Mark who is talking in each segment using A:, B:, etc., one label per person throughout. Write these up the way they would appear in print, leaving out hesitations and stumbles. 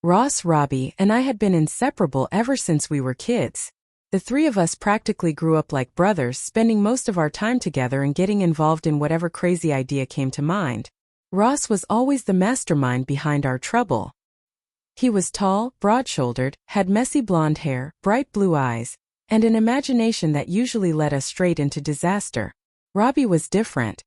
A: Ross, Robbie, and I had been inseparable ever since we were kids. The three of us practically grew up like brothers, spending most of our time together and getting involved in whatever crazy idea came to mind. Ross was always the mastermind behind our trouble. He was tall, broad-shouldered, had messy blonde hair, bright blue eyes, and an imagination that usually led us straight into disaster. Robbie was different.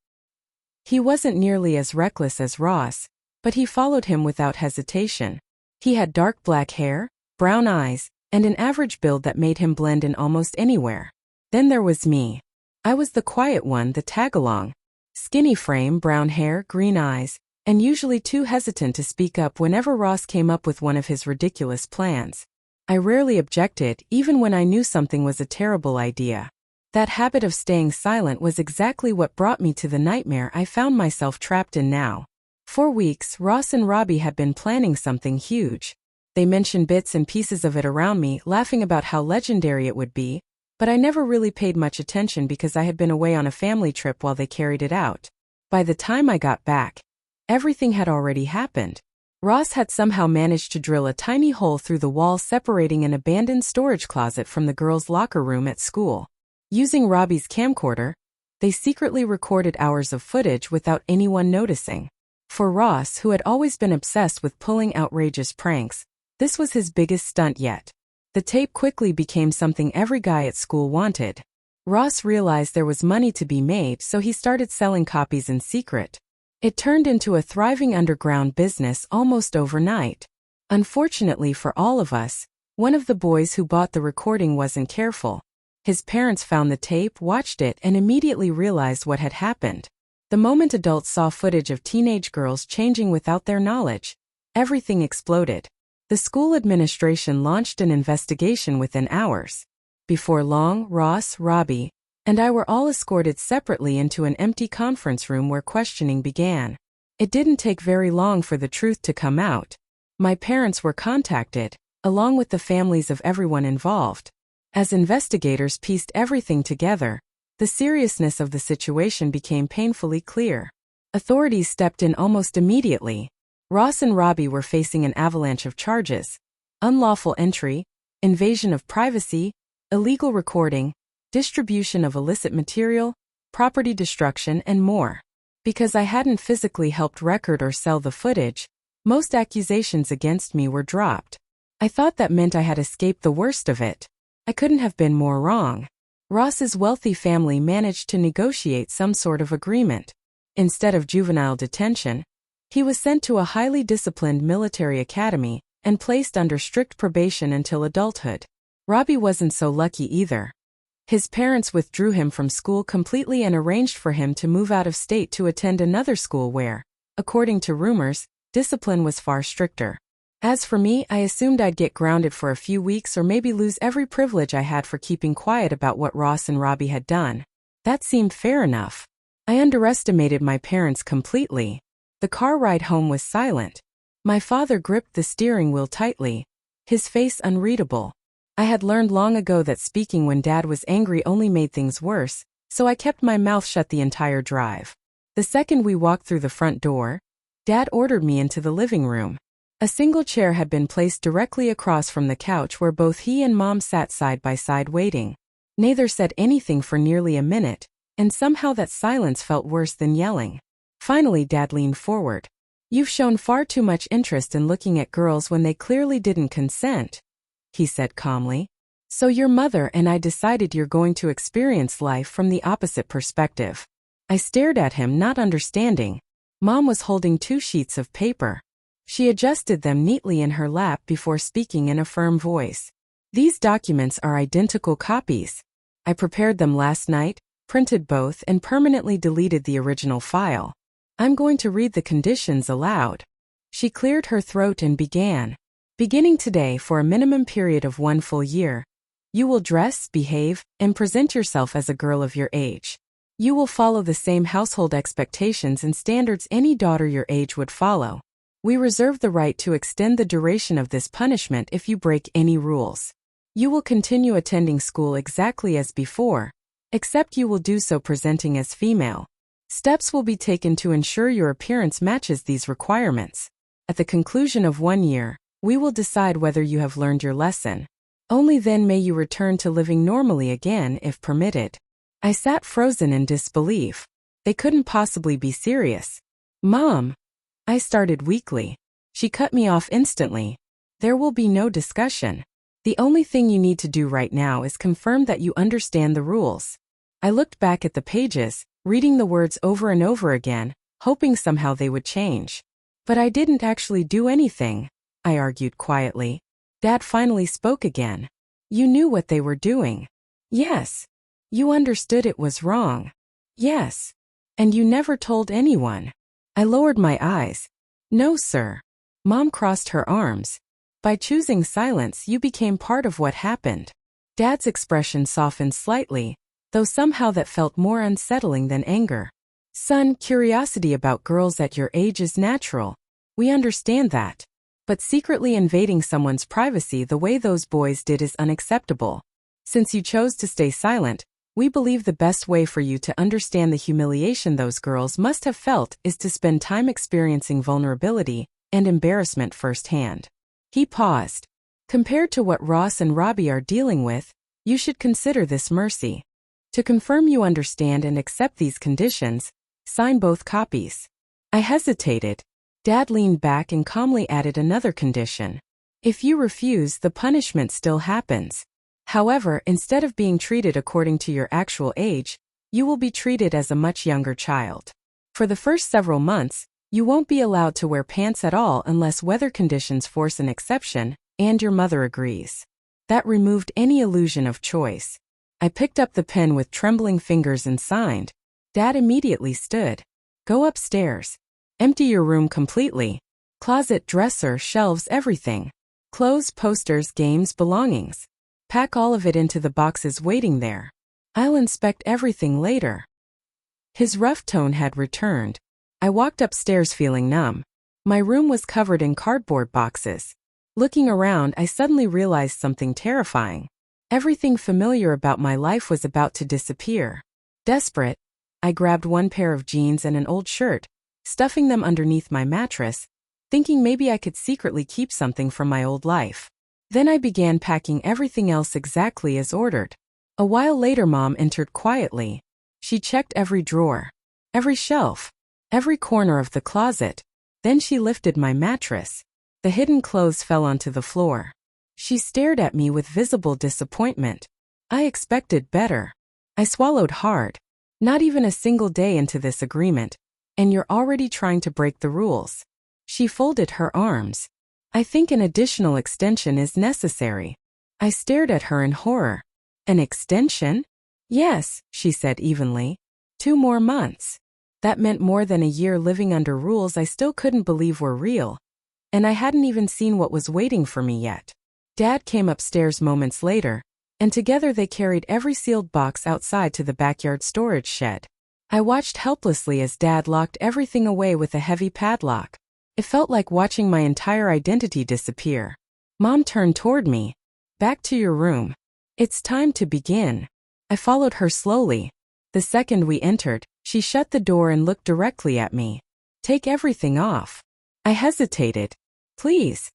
A: He wasn't nearly as reckless as Ross, but he followed him without hesitation. He had dark black hair, brown eyes, and an average build that made him blend in almost anywhere. Then there was me. I was the quiet one, the tag-along. Skinny frame, brown hair, green eyes, and usually too hesitant to speak up whenever Ross came up with one of his ridiculous plans. I rarely objected, even when I knew something was a terrible idea. That habit of staying silent was exactly what brought me to the nightmare I found myself trapped in now. For weeks, Ross and Robbie had been planning something huge. They mentioned bits and pieces of it around me, laughing about how legendary it would be, but I never really paid much attention because I had been away on a family trip while they carried it out. By the time I got back, everything had already happened. Ross had somehow managed to drill a tiny hole through the wall separating an abandoned storage closet from the girls' locker room at school. Using Robbie's camcorder, they secretly recorded hours of footage without anyone noticing. For Ross, who had always been obsessed with pulling outrageous pranks, this was his biggest stunt yet. The tape quickly became something every guy at school wanted. Ross realized there was money to be made, so he started selling copies in secret. It turned into a thriving underground business almost overnight. Unfortunately for all of us, one of the boys who bought the recording wasn't careful. His parents found the tape, watched it, and immediately realized what had happened. The moment adults saw footage of teenage girls changing without their knowledge, everything exploded. The school administration launched an investigation within hours. Before long, Ross, Robbie, and I were all escorted separately into an empty conference room where questioning began. It didn't take very long for the truth to come out. My parents were contacted, along with the families of everyone involved. As investigators pieced everything together, the seriousness of the situation became painfully clear. Authorities stepped in almost immediately. Ross and Robbie were facing an avalanche of charges: unlawful entry, invasion of privacy, illegal recording, distribution of illicit material, property destruction, and more. Because I hadn't physically helped record or sell the footage, most accusations against me were dropped. I thought that meant I had escaped the worst of it. I couldn't have been more wrong. Ross's wealthy family managed to negotiate some sort of agreement. Instead of juvenile detention, he was sent to a highly disciplined military academy and placed under strict probation until adulthood. Robbie wasn't so lucky either. His parents withdrew him from school completely and arranged for him to move out of state to attend another school where, according to rumors, discipline was far stricter. As for me, I assumed I'd get grounded for a few weeks or maybe lose every privilege I had for keeping quiet about what Ross and Robbie had done. That seemed fair enough. I underestimated my parents completely. The car ride home was silent. My father gripped the steering wheel tightly, his face unreadable. I had learned long ago that speaking when Dad was angry only made things worse, so I kept my mouth shut the entire drive. The second we walked through the front door, Dad ordered me into the living room. A single chair had been placed directly across from the couch where both he and Mom sat side by side waiting. Neither said anything for nearly a minute, and somehow that silence felt worse than yelling. Finally, Dad leaned forward. "You've shown far too much interest in looking at girls when they clearly didn't consent," he said calmly. "So your mother and I decided you're going to experience life from the opposite perspective." I stared at him, not understanding. Mom was holding 2 sheets of paper. She adjusted them neatly in her lap before speaking in a firm voice. "These documents are identical copies. I prepared them last night, printed both, and permanently deleted the original file. I'm going to read the conditions aloud." She cleared her throat and began. "Beginning today for a minimum period of 1 full year, you will dress, behave, and present yourself as a girl of your age. You will follow the same household expectations and standards any daughter your age would follow. We reserve the right to extend the duration of this punishment if you break any rules. You will continue attending school exactly as before, except you will do so presenting as female. Steps will be taken to ensure your appearance matches these requirements. At the conclusion of 1 year, We will decide whether you have learned your lesson. Only then may you return to living normally again if permitted." I sat frozen in disbelief. They couldn't possibly be serious. "Mom," I started weakly. She cut me off instantly. "There will be no discussion. The only thing you need to do right now is confirm that you understand the rules." I looked back at the pages, reading the words over and over again, hoping somehow they would change. "But I didn't actually do anything," I argued quietly. Dad finally spoke again. "You knew what they were doing." "Yes." "You understood it was wrong." "Yes." "And you never told anyone." I lowered my eyes. "No, sir." Mom crossed her arms. "By choosing silence, you became part of what happened." Dad's expression softened slightly, though somehow that felt more unsettling than anger. "Son, curiosity about girls at your age is natural. We understand that. But secretly invading someone's privacy the way those boys did is unacceptable. Since you chose to stay silent, we believe the best way for you to understand the humiliation those girls must have felt is to spend time experiencing vulnerability and embarrassment firsthand." He paused. "Compared to what Ross and Robbie are dealing with, you should consider this mercy. To confirm you understand and accept these conditions, sign both copies." I hesitated. Dad leaned back and calmly added another condition. "If you refuse, the punishment still happens. However, instead of being treated according to your actual age, you will be treated as a much younger child. For the first several months, you won't be allowed to wear pants at all unless weather conditions force an exception, and your mother agrees." That removed any illusion of choice. I picked up the pen with trembling fingers and signed. Dad immediately stood. "Go upstairs. Empty your room completely. Closet, dresser, shelves, everything. Clothes, posters, games, belongings. Pack all of it into the boxes waiting there. I'll inspect everything later." His rough tone had returned. I walked upstairs feeling numb. My room was covered in cardboard boxes. Looking around, I suddenly realized something terrifying. Everything familiar about my life was about to disappear. Desperate, I grabbed one pair of jeans and an old shirt, stuffing them underneath my mattress, thinking maybe I could secretly keep something from my old life. Then I began packing everything else exactly as ordered. A while later, Mom entered quietly. She checked every drawer, every shelf, every corner of the closet. Then she lifted my mattress. The hidden clothes fell onto the floor. She stared at me with visible disappointment. I expected better. I swallowed hard. "Not even a single day into this agreement, and you're already trying to break the rules." She folded her arms. "I think an additional extension is necessary." I stared at her in horror. "An extension?" "Yes," she said evenly. 2 more months. That meant more than a year living under rules I still couldn't believe were real. And I hadn't even seen what was waiting for me yet. Dad came upstairs moments later, and together they carried every sealed box outside to the backyard storage shed. I watched helplessly as Dad locked everything away with a heavy padlock. It felt like watching my entire identity disappear. Mom turned toward me. "Back to your room. It's time to begin." I followed her slowly. The second we entered, she shut the door and looked directly at me. "Take everything off." I hesitated. "Please."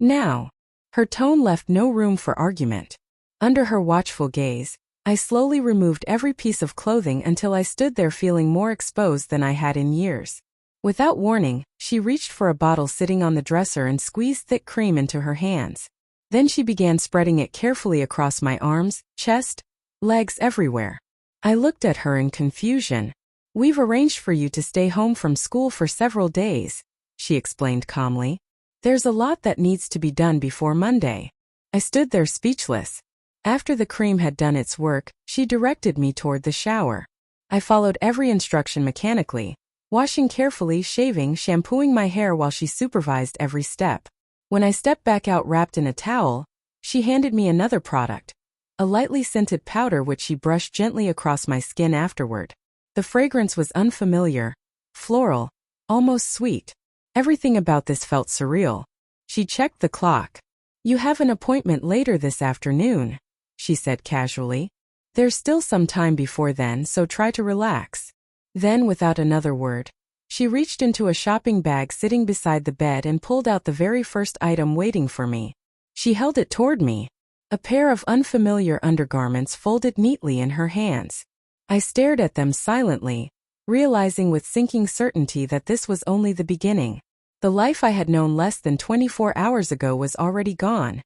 A: "Now." Her tone left no room for argument. Under her watchful gaze, I slowly removed every piece of clothing until I stood there feeling more exposed than I had in years. Without warning, she reached for a bottle sitting on the dresser and squeezed thick cream into her hands. Then she began spreading it carefully across my arms, chest, legs, everywhere. I looked at her in confusion. "We've arranged for you to stay home from school for several days," she explained calmly. "There's a lot that needs to be done before Monday." I stood there speechless. After the cream had done its work, she directed me toward the shower. I followed every instruction mechanically, washing carefully, shaving, shampooing my hair while she supervised every step. When I stepped back out wrapped in a towel, she handed me another product, a lightly scented powder which she brushed gently across my skin afterward. The fragrance was unfamiliar, floral, almost sweet. Everything about this felt surreal. She checked the clock. "You have an appointment later this afternoon," she said casually. "There's still some time before then, so try to relax." Then, without another word, She reached into a shopping bag sitting beside the bed and pulled out the very first item waiting for me. She held it toward me. A pair of unfamiliar undergarments folded neatly in her hands. I stared at them silently, realizing with sinking certainty that this was only the beginning. The life I had known less than 24 hours ago was already gone.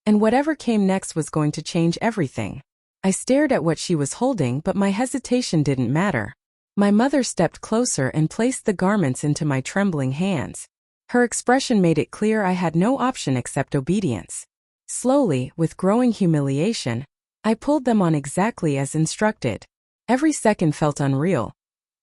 A: And whatever came next was going to change everything. I stared at what she was holding, but my hesitation didn't matter. My mother stepped closer and placed the garments into my trembling hands. Her expression made it clear I had no option except obedience. Slowly, with growing humiliation, I pulled them on exactly as instructed. Every second felt unreal,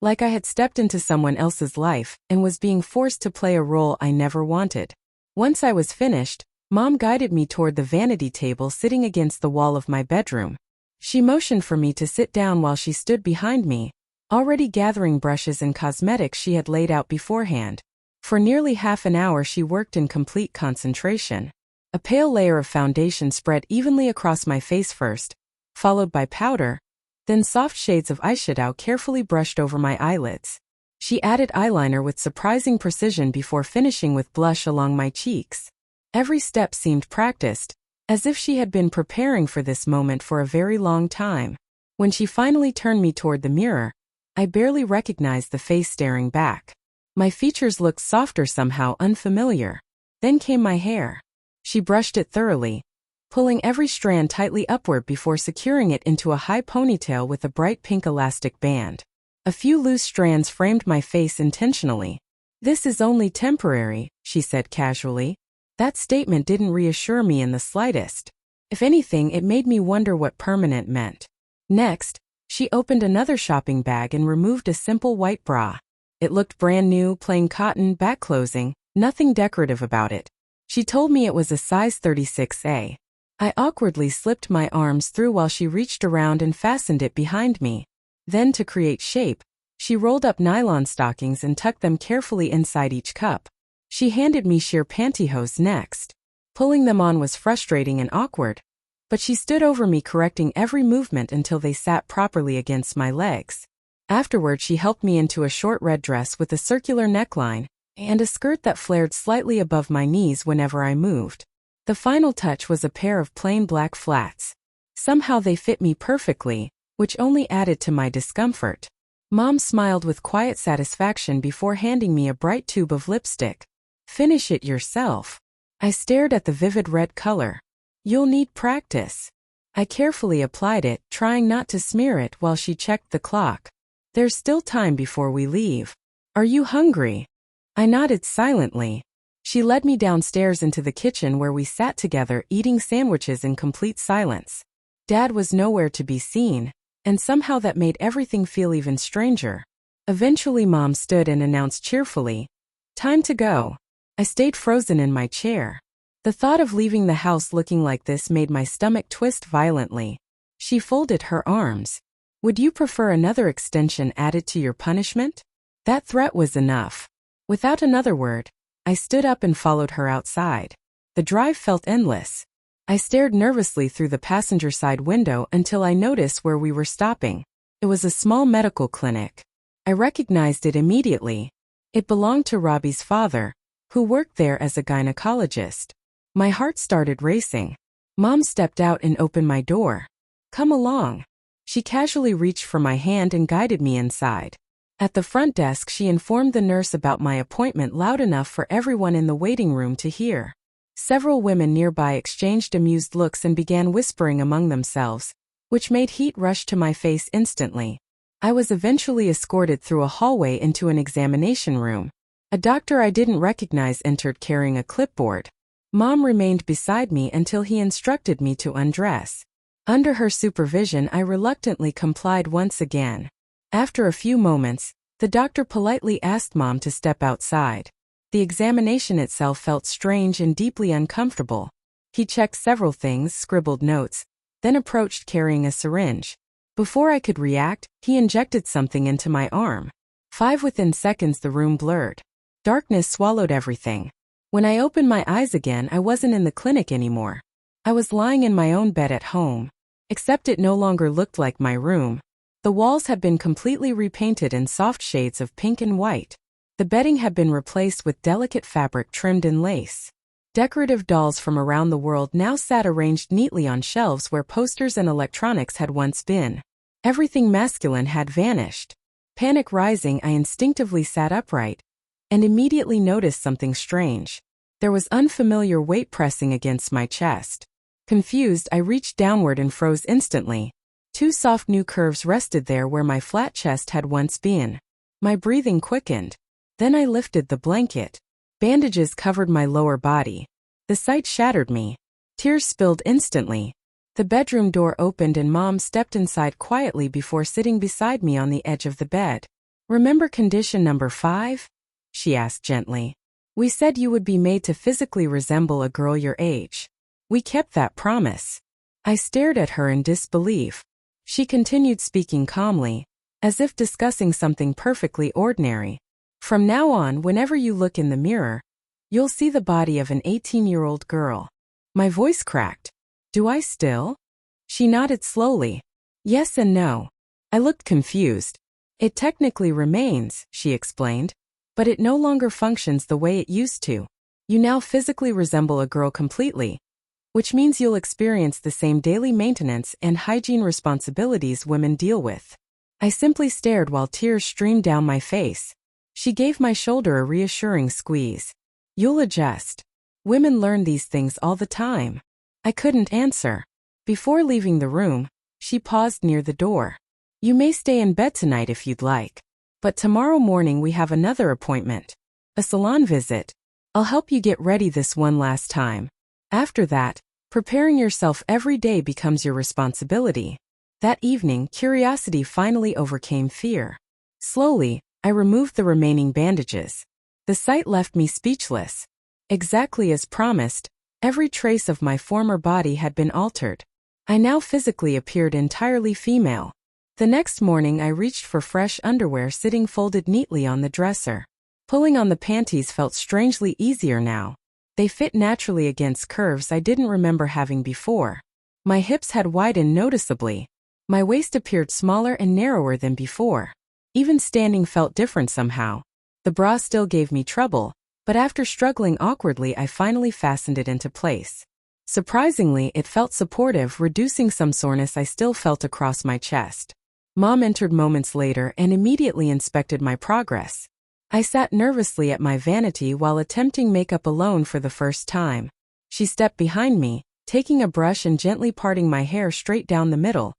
A: like I had stepped into someone else's life and was being forced to play a role I never wanted. Once I was finished, Mom guided me toward the vanity table sitting against the wall of my bedroom. She motioned for me to sit down while she stood behind me, already gathering brushes and cosmetics she had laid out beforehand. For nearly half an hour she worked in complete concentration. A pale layer of foundation spread evenly across my face first, followed by powder, then soft shades of eyeshadow carefully brushed over my eyelids. She added eyeliner with surprising precision before finishing with blush along my cheeks. Every step seemed practiced, as if she had been preparing for this moment for a very long time. When she finally turned me toward the mirror, I barely recognized the face staring back. My features looked softer, somehow unfamiliar. Then came my hair. She brushed it thoroughly, pulling every strand tightly upward before securing it into a high ponytail with a bright pink elastic band. A few loose strands framed my face intentionally. "This is only temporary," she said casually. That statement didn't reassure me in the slightest. If anything, it made me wonder what permanent meant. Next, she opened another shopping bag and removed a simple white bra. It looked brand new, plain cotton, back closing, nothing decorative about it. She told me it was a size 36A. I awkwardly slipped my arms through while she reached around and fastened it behind me. Then, to create shape, she rolled up nylon stockings and tucked them carefully inside each cup. She handed me sheer pantyhose next. Pulling them on was frustrating and awkward, but she stood over me correcting every movement until they sat properly against my legs. Afterward, she helped me into a short red dress with a circular neckline and a skirt that flared slightly above my knees whenever I moved. The final touch was a pair of plain black flats. Somehow they fit me perfectly, which only added to my discomfort. Mom smiled with quiet satisfaction before handing me a bright tube of lipstick. "Finish it yourself." I stared at the vivid red color. "You'll need practice." I carefully applied it, trying not to smear it while she checked the clock. "There's still time before we leave. Are you hungry?" I nodded silently. She led me downstairs into the kitchen where we sat together eating sandwiches in complete silence. Dad was nowhere to be seen, and somehow that made everything feel even stranger. Eventually Mom stood and announced cheerfully, "Time to go." I stayed frozen in my chair. The thought of leaving the house looking like this made my stomach twist violently. She folded her arms. "Would you prefer another extension added to your punishment?" That threat was enough. Without another word, I stood up and followed her outside. The drive felt endless. I stared nervously through the passenger side window until I noticed where we were stopping. It was a small medical clinic. I recognized it immediately. It belonged to Robbie's father, who worked there as a gynecologist. My heart started racing. Mom stepped out and opened my door. "Come along." She casually reached for my hand and guided me inside. At the front desk, she informed the nurse about my appointment loud enough for everyone in the waiting room to hear. Several women nearby exchanged amused looks and began whispering among themselves, which made heat rush to my face instantly. I was eventually escorted through a hallway into an examination room. A doctor I didn't recognize entered carrying a clipboard. Mom remained beside me until he instructed me to undress. Under her supervision, I reluctantly complied once again. After a few moments, the doctor politely asked Mom to step outside. The examination itself felt strange and deeply uncomfortable. He checked several things, scribbled notes, then approached carrying a syringe. Before I could react, he injected something into my arm. Within seconds the room blurred. Darkness swallowed everything. When I opened my eyes again, I wasn't in the clinic anymore. I was lying in my own bed at home. Except it no longer looked like my room. The walls had been completely repainted in soft shades of pink and white. The bedding had been replaced with delicate fabric trimmed in lace. Decorative dolls from around the world now sat arranged neatly on shelves where posters and electronics had once been. Everything masculine had vanished. Panic rising, I instinctively sat upright and immediately noticed something strange. There was unfamiliar weight pressing against my chest. Confused, I reached downward and froze instantly. Two soft new curves rested there where my flat chest had once been. My breathing quickened. Then I lifted the blanket. Bandages covered my lower body. The sight shattered me. Tears spilled instantly. The bedroom door opened and Mom stepped inside quietly before sitting beside me on the edge of the bed. "Remember condition number 5? She asked gently. "We said you would be made to physically resemble a girl your age. We kept that promise." I stared at her in disbelief. She continued speaking calmly, as if discussing something perfectly ordinary. "From now on, whenever you look in the mirror, you'll see the body of an 18-year-old girl." My voice cracked. "Do I still?" She nodded slowly. "Yes and no." I looked confused. "It technically remains," she explained, "but it no longer functions the way it used to. You now physically resemble a girl completely, which means you'll experience the same daily maintenance and hygiene responsibilities women deal with." I simply stared while tears streamed down my face. She gave my shoulder a reassuring squeeze. "You'll adjust. Women learn these things all the time." I couldn't answer. Before leaving the room, she paused near the door. "You may stay in bed tonight if you'd like, but tomorrow morning we have another appointment. A salon visit. I'll help you get ready this one last time. After that, preparing yourself every day becomes your responsibility." That evening, curiosity finally overcame fear. Slowly, I removed the remaining bandages. The sight left me speechless. Exactly as promised, every trace of my former body had been altered. I now physically appeared entirely female. The next morning I reached for fresh underwear sitting folded neatly on the dresser. Pulling on the panties felt strangely easier now. They fit naturally against curves I didn't remember having before. My hips had widened noticeably. My waist appeared smaller and narrower than before. Even standing felt different somehow. The bra still gave me trouble, but after struggling awkwardly I finally fastened it into place. Surprisingly, it felt supportive, reducing some soreness I still felt across my chest. Mom entered moments later and immediately inspected my progress. I sat nervously at my vanity while attempting makeup alone for the first time. She stepped behind me, taking a brush and gently parting my hair straight down the middle,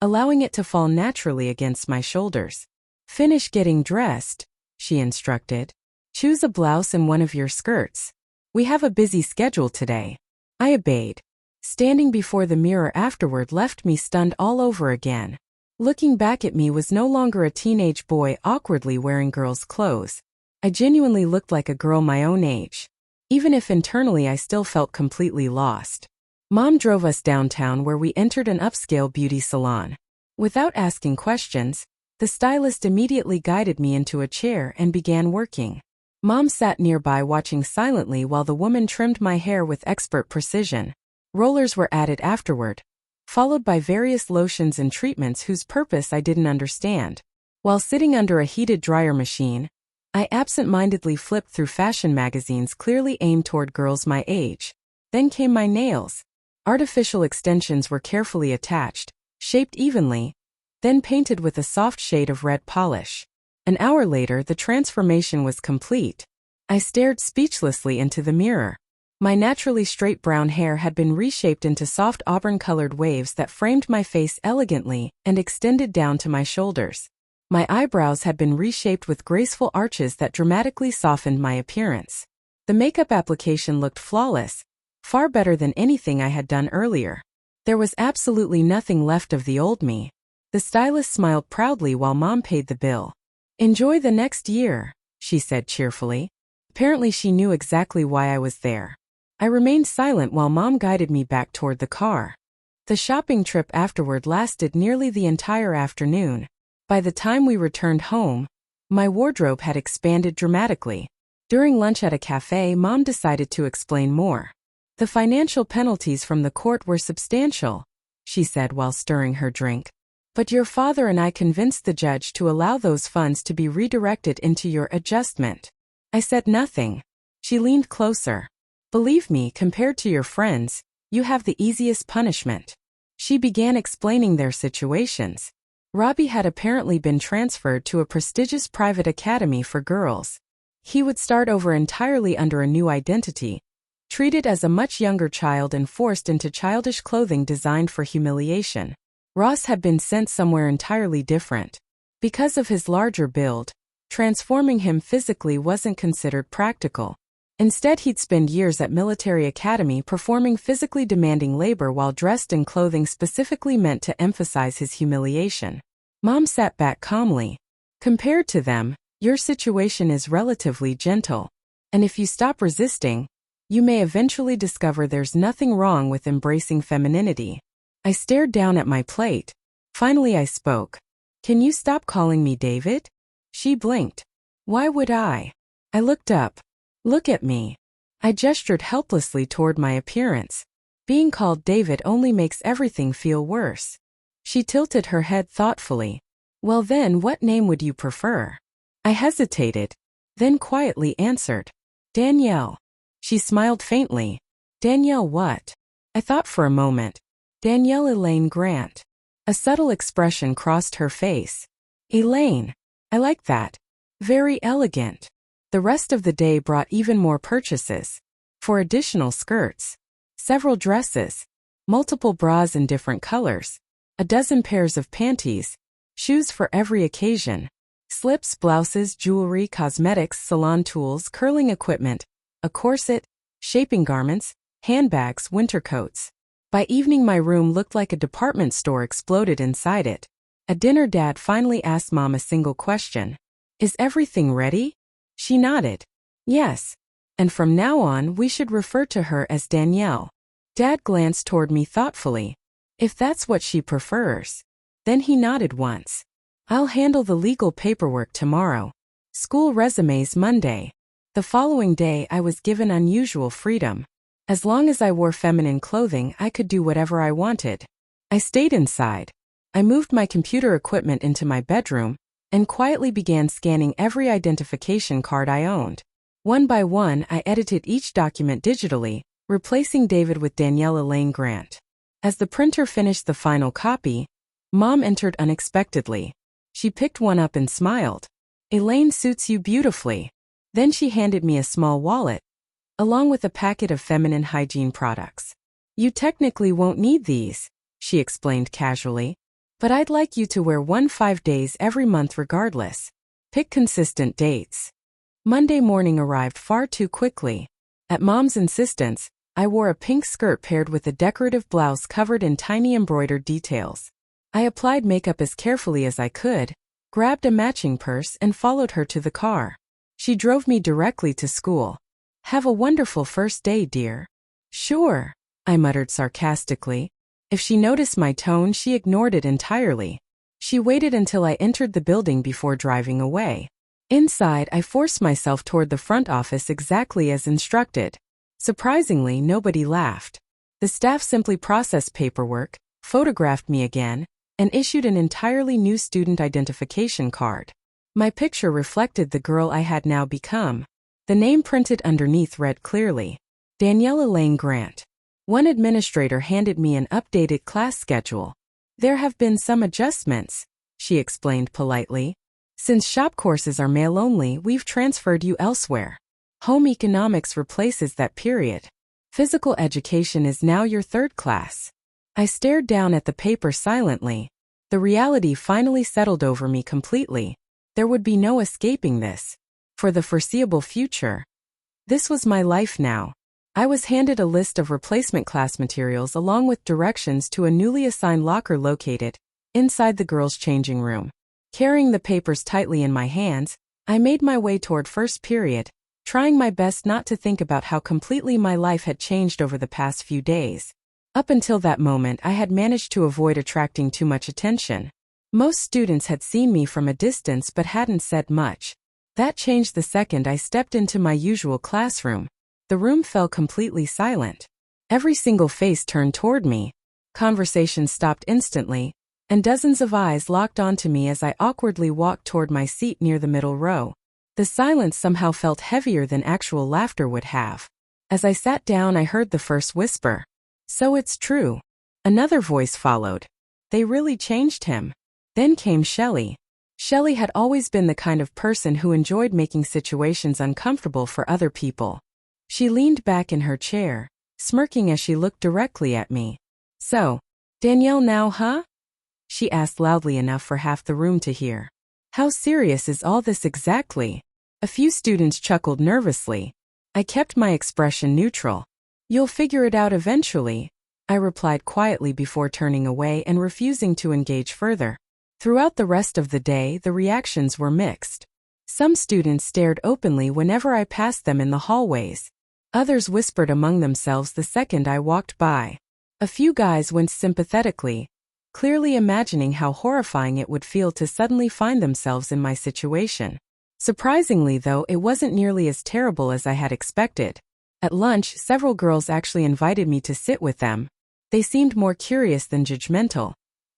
A: allowing it to fall naturally against my shoulders. "Finish getting dressed," she instructed. "Choose a blouse and one of your skirts. We have a busy schedule today." I obeyed. Standing before the mirror afterward left me stunned all over again. Looking back at me was no longer a teenage boy awkwardly wearing girls' clothes. I genuinely looked like a girl my own age. Even if internally I still felt completely lost. Mom drove us downtown where we entered an upscale beauty salon. Without asking questions, the stylist immediately guided me into a chair and began working. Mom sat nearby watching silently while the woman trimmed my hair with expert precision. Rollers were added afterward, followed by various lotions and treatments whose purpose I didn't understand. While sitting under a heated dryer machine, I absent-mindedly flipped through fashion magazines clearly aimed toward girls my age. Then came my nails. Artificial extensions were carefully attached, shaped evenly, then painted with a soft shade of red polish. An hour later, the transformation was complete. I stared speechlessly into the mirror. My naturally straight brown hair had been reshaped into soft auburn-colored waves that framed my face elegantly and extended down to my shoulders. My eyebrows had been reshaped with graceful arches that dramatically softened my appearance. The makeup application looked flawless, far better than anything I had done earlier. There was absolutely nothing left of the old me. The stylist smiled proudly while Mom paid the bill. "Enjoy the next year," she said cheerfully. Apparently she knew exactly why I was there. I remained silent while Mom guided me back toward the car. The shopping trip afterward lasted nearly the entire afternoon. By the time we returned home, my wardrobe had expanded dramatically. During lunch at a cafe, Mom decided to explain more. "The financial penalties from the court were substantial," she said while stirring her drink. But your father and I convinced the judge to allow those funds to be redirected into your adjustment. I said nothing. She leaned closer. Believe me, compared to your friends, you have the easiest punishment. She began explaining their situations. Robbie had apparently been transferred to a prestigious private academy for girls. He would start over entirely under a new identity, treated as a much younger child and forced into childish clothing designed for humiliation. Ross had been sent somewhere entirely different. Because of his larger build, transforming him physically wasn't considered practical. Instead, he'd spend years at military academy performing physically demanding labor while dressed in clothing specifically meant to emphasize his humiliation. Mom sat back calmly. Compared to them, your situation is relatively gentle. And if you stop resisting, you may eventually discover there's nothing wrong with embracing femininity. I stared down at my plate. Finally I spoke. Can you stop calling me David? She blinked. Why would I? I looked up. Look at me. I gestured helplessly toward my appearance. Being called David only makes everything feel worse. She tilted her head thoughtfully. Well then, what name would you prefer? I hesitated, then quietly answered. Danielle. She smiled faintly. Danielle what? I thought for a moment. Danielle Elaine Grant. A subtle expression crossed her face. Elaine. I like that. Very elegant. The rest of the day brought even more purchases. For additional skirts. Several dresses. Multiple bras in different colors. A dozen pairs of panties. Shoes for every occasion. Slips, blouses, jewelry, cosmetics, salon tools, curling equipment. A corset, shaping garments, handbags, winter coats. By evening my room looked like a department store exploded inside it. At dinner Dad finally asked Mom a single question. Is everything ready? She nodded. Yes. And from now on we should refer to her as Danielle. Dad glanced toward me thoughtfully. If that's what she prefers. Then he nodded once. I'll handle the legal paperwork tomorrow. School resumes Monday. The following day I was given unusual freedom. As long as I wore feminine clothing, I could do whatever I wanted. I stayed inside. I moved my computer equipment into my bedroom and quietly began scanning every identification card I owned. One by one, I edited each document digitally, replacing David with Danielle Elaine Grant. As the printer finished the final copy, Mom entered unexpectedly. She picked one up and smiled. Elaine suits you beautifully. Then she handed me a small wallet, along with a packet of feminine hygiene products. You technically won't need these, she explained casually, but I'd like you to wear one 5 days every month regardless. Pick consistent dates. Monday morning arrived far too quickly. At Mom's insistence, I wore a pink skirt paired with a decorative blouse covered in tiny embroidered details. I applied makeup as carefully as I could, grabbed a matching purse and followed her to the car. She drove me directly to school. Have a wonderful first day, dear. Sure, I muttered sarcastically. If she noticed my tone, she ignored it entirely. She waited until I entered the building before driving away. Inside, I forced myself toward the front office exactly as instructed. Surprisingly, nobody laughed. The staff simply processed paperwork, photographed me again, and issued an entirely new student identification card. My picture reflected the girl I had now become. The name printed underneath read clearly, Danielle Elaine Grant. One administrator handed me an updated class schedule. There have been some adjustments, she explained politely. Since shop courses are male only, we've transferred you elsewhere. Home economics replaces that period. Physical education is now your third class. I stared down at the paper silently. The reality finally settled over me completely. There would be no escaping this. For the foreseeable future. This was my life now. I was handed a list of replacement class materials along with directions to a newly assigned locker located inside the girls' changing room. Carrying the papers tightly in my hands, I made my way toward first period, trying my best not to think about how completely my life had changed over the past few days. Up until that moment, I had managed to avoid attracting too much attention. Most students had seen me from a distance but hadn't said much. That changed the second I stepped into my usual classroom. The room fell completely silent. Every single face turned toward me. Conversation stopped instantly. and dozens of eyes locked onto me as I awkwardly walked toward my seat near the middle row. The silence somehow felt heavier than actual laughter would have. As I sat down, I heard the first whisper. "So it's true." Another voice followed. "They really changed him." Then came Shelley. Shelley had always been the kind of person who enjoyed making situations uncomfortable for other people. She leaned back in her chair, smirking as she looked directly at me. "So, Danielle now, huh?" she asked loudly enough for half the room to hear. "How serious is all this exactly?" A few students chuckled nervously. I kept my expression neutral. "You'll figure it out eventually," I replied quietly before turning away and refusing to engage further. Throughout the rest of the day, the reactions were mixed. Some students stared openly whenever I passed them in the hallways. Others whispered among themselves the second I walked by. A few guys winced sympathetically, clearly imagining how horrifying it would feel to suddenly find themselves in my situation. Surprisingly, though, it wasn't nearly as terrible as I had expected. At lunch, several girls actually invited me to sit with them. They seemed more curious than judgmental,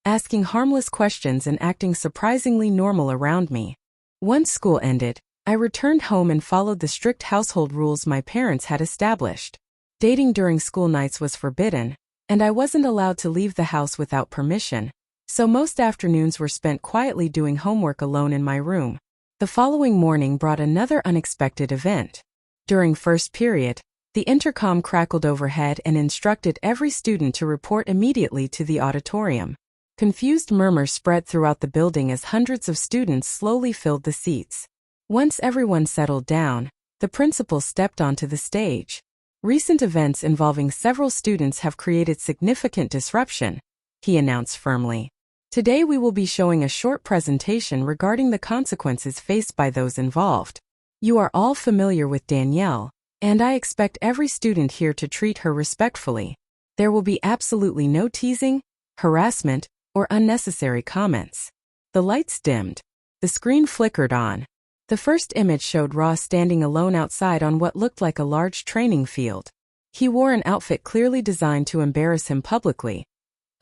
A: asking harmless questions and acting surprisingly normal around me. Once school ended, I returned home and followed the strict household rules my parents had established. Dating during school nights was forbidden, and I wasn't allowed to leave the house without permission, so most afternoons were spent quietly doing homework alone in my room. The following morning brought another unexpected event. During first period, the intercom crackled overhead and instructed every student to report immediately to the auditorium. Confused murmurs spread throughout the building as hundreds of students slowly filled the seats. Once everyone settled down, the principal stepped onto the stage. "Recent events involving several students have created significant disruption," he announced firmly. "Today we will be showing a short presentation regarding the consequences faced by those involved. You are all familiar with Danielle, and I expect every student here to treat her respectfully. There will be absolutely no teasing, harassment, or unnecessary comments." The lights dimmed. The screen flickered on. The first image showed Ross standing alone outside on what looked like a large training field. He wore an outfit clearly designed to embarrass him publicly.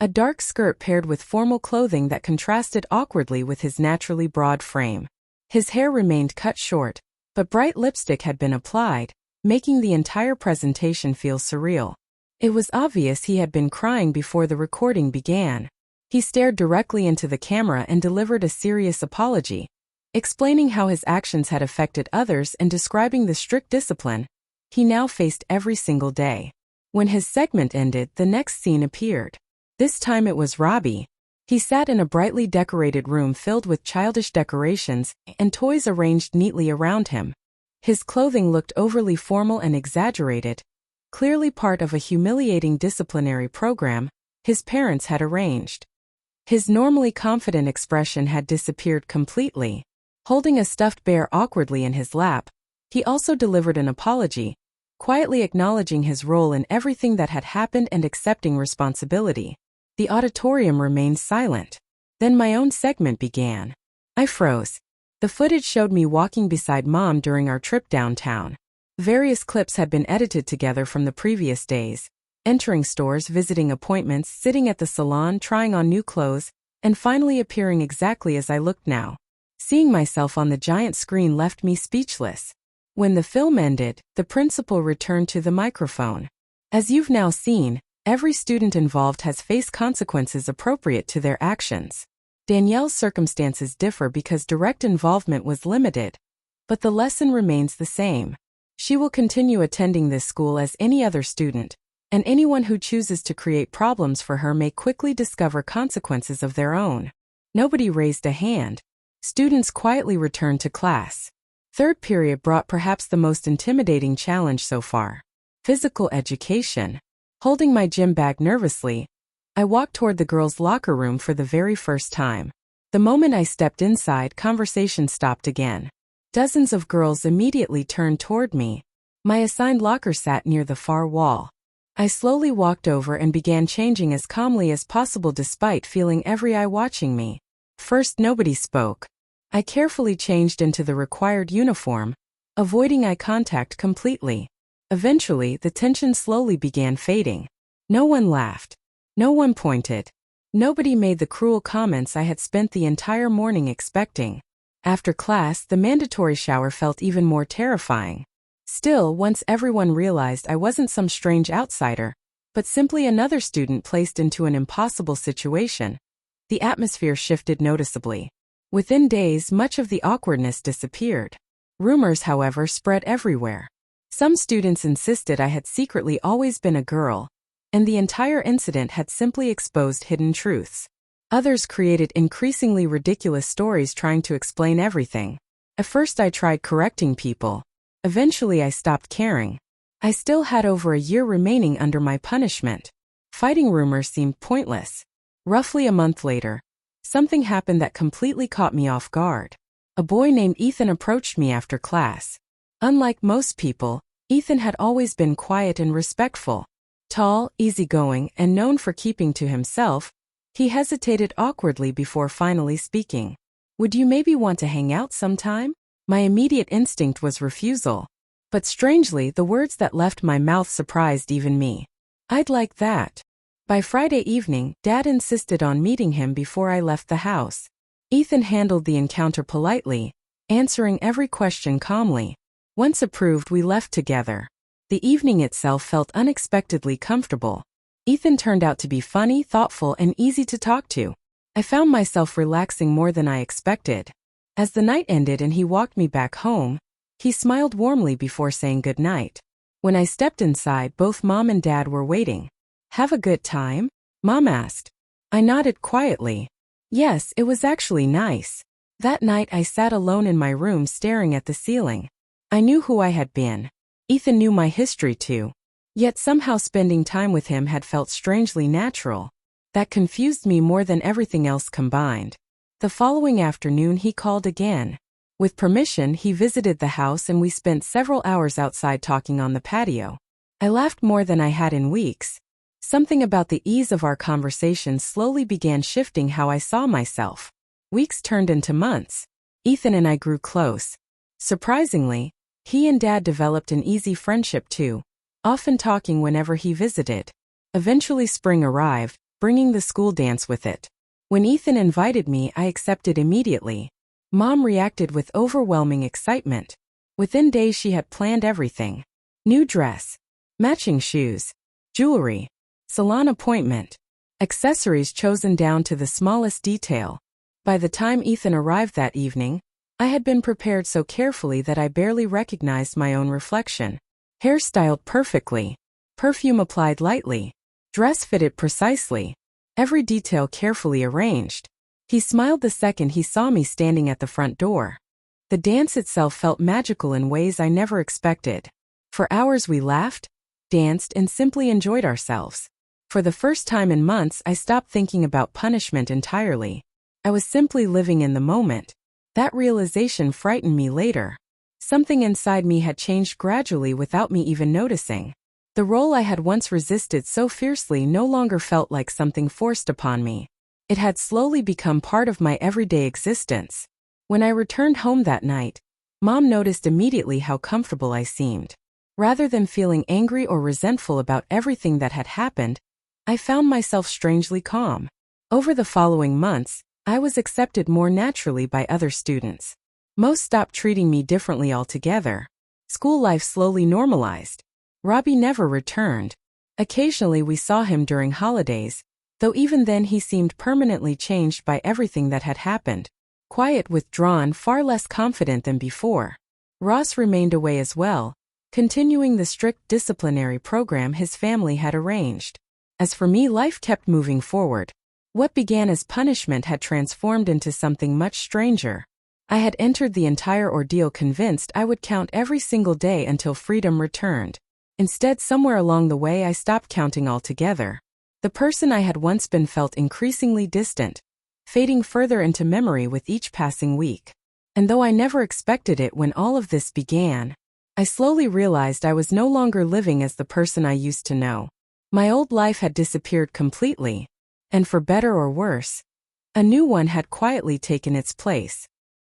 A: A dark skirt paired with formal clothing that contrasted awkwardly with his naturally broad frame. His hair remained cut short, but bright lipstick had been applied, making the entire presentation feel surreal. It was obvious he had been crying before the recording began. He stared directly into the camera and delivered a serious apology, explaining how his actions had affected others and describing the strict discipline he now faced every single day. When his segment ended, the next scene appeared. This time it was Robbie. He sat in a brightly decorated room filled with childish decorations and toys arranged neatly around him. His clothing looked overly formal and exaggerated, clearly part of a humiliating disciplinary program his parents had arranged. His normally confident expression had disappeared completely. Holding a stuffed bear awkwardly in his lap, he also delivered an apology, quietly acknowledging his role in everything that had happened and accepting responsibility. The auditorium remained silent. Then my own segment began. I froze. The footage showed me walking beside Mom during our trip downtown. Various clips had been edited together from the previous days, entering stores, visiting appointments, sitting at the salon, trying on new clothes, and finally appearing exactly as I looked now. Seeing myself on the giant screen left me speechless. When the film ended, the principal returned to the microphone. "As you've now seen, every student involved has faced consequences appropriate to their actions. Danielle's circumstances differ because direct involvement was limited, but the lesson remains the same. She will continue attending this school as any other student, and anyone who chooses to create problems for her may quickly discover consequences of their own." Nobody raised a hand. Students quietly returned to class. Third period brought perhaps the most intimidating challenge so far: physical education. Holding my gym bag nervously, I walked toward the girls' locker room for the very first time. The moment I stepped inside, conversation stopped again. Dozens of girls immediately turned toward me. My assigned locker sat near the far wall. I slowly walked over and began changing as calmly as possible despite feeling every eye watching me. First, nobody spoke. I carefully changed into the required uniform, avoiding eye contact completely. Eventually, the tension slowly began fading. No one laughed. No one pointed. Nobody made the cruel comments I had spent the entire morning expecting. After class, the mandatory shower felt even more terrifying. Still, once everyone realized I wasn't some strange outsider, but simply another student placed into an impossible situation, the atmosphere shifted noticeably. Within days, much of the awkwardness disappeared. Rumors, however, spread everywhere. Some students insisted I had secretly always been a girl, and the entire incident had simply exposed hidden truths. Others created increasingly ridiculous stories trying to explain everything. At first I tried correcting people. Eventually I stopped caring. I still had over a year remaining under my punishment. Fighting rumors seemed pointless. Roughly a month later, something happened that completely caught me off guard. A boy named Ethan approached me after class. Unlike most people, Ethan had always been quiet and respectful. Tall, easygoing, and known for keeping to himself, he hesitated awkwardly before finally speaking. "Would you maybe want to hang out sometime?" My immediate instinct was refusal. But strangely, the words that left my mouth surprised even me. "I'd like that." By Friday evening, Dad insisted on meeting him before I left the house. Ethan handled the encounter politely, answering every question calmly. Once approved, we left together. The evening itself felt unexpectedly comfortable. Ethan turned out to be funny, thoughtful, and easy to talk to. I found myself relaxing more than I expected. As the night ended and he walked me back home, he smiled warmly before saying goodnight. When I stepped inside, both Mom and Dad were waiting. "Have a good time?" Mom asked. I nodded quietly. Yes, it was actually nice. That night I sat alone in my room staring at the ceiling. I knew who I had been. Ethan knew my history too. Yet somehow spending time with him had felt strangely natural. That confused me more than everything else combined. The following afternoon he called again. With permission, he visited the house and we spent several hours outside talking on the patio. I laughed more than I had in weeks. Something about the ease of our conversation slowly began shifting how I saw myself. Weeks turned into months. Ethan and I grew close. Surprisingly, he and Dad developed an easy friendship too, often talking whenever he visited. Eventually spring arrived, bringing the school dance with it. When Ethan invited me, I accepted immediately. Mom reacted with overwhelming excitement. Within days she had planned everything. New dress, matching shoes, jewelry, salon appointment, accessories chosen down to the smallest detail. By the time Ethan arrived that evening, I had been prepared so carefully that I barely recognized my own reflection. Hair styled perfectly, perfume applied lightly, dress fitted precisely, every detail carefully arranged. He smiled the second he saw me standing at the front door. The dance itself felt magical in ways I never expected. For hours we laughed, danced, and simply enjoyed ourselves. For the first time in months, I stopped thinking about punishment entirely. I was simply living in the moment. That realization frightened me later. Something inside me had changed gradually without me even noticing. The role I had once resisted so fiercely no longer felt like something forced upon me. It had slowly become part of my everyday existence. When I returned home that night, Mom noticed immediately how comfortable I seemed. Rather than feeling angry or resentful about everything that had happened, I found myself strangely calm. Over the following months, I was accepted more naturally by other students. Most stopped treating me differently altogether. School life slowly normalized. Robbie never returned. Occasionally we saw him during holidays, though even then he seemed permanently changed by everything that had happened. Quiet, withdrawn, far less confident than before. Ross remained away as well, continuing the strict disciplinary program his family had arranged. As for me, life kept moving forward. What began as punishment had transformed into something much stranger. I had entered the entire ordeal convinced I would count every single day until freedom returned. Instead, somewhere along the way I stopped counting altogether. The person I had once been felt increasingly distant, fading further into memory with each passing week. And though I never expected it when all of this began, I slowly realized I was no longer living as the person I used to know. My old life had disappeared completely, and for better or worse, a new one had quietly taken its place.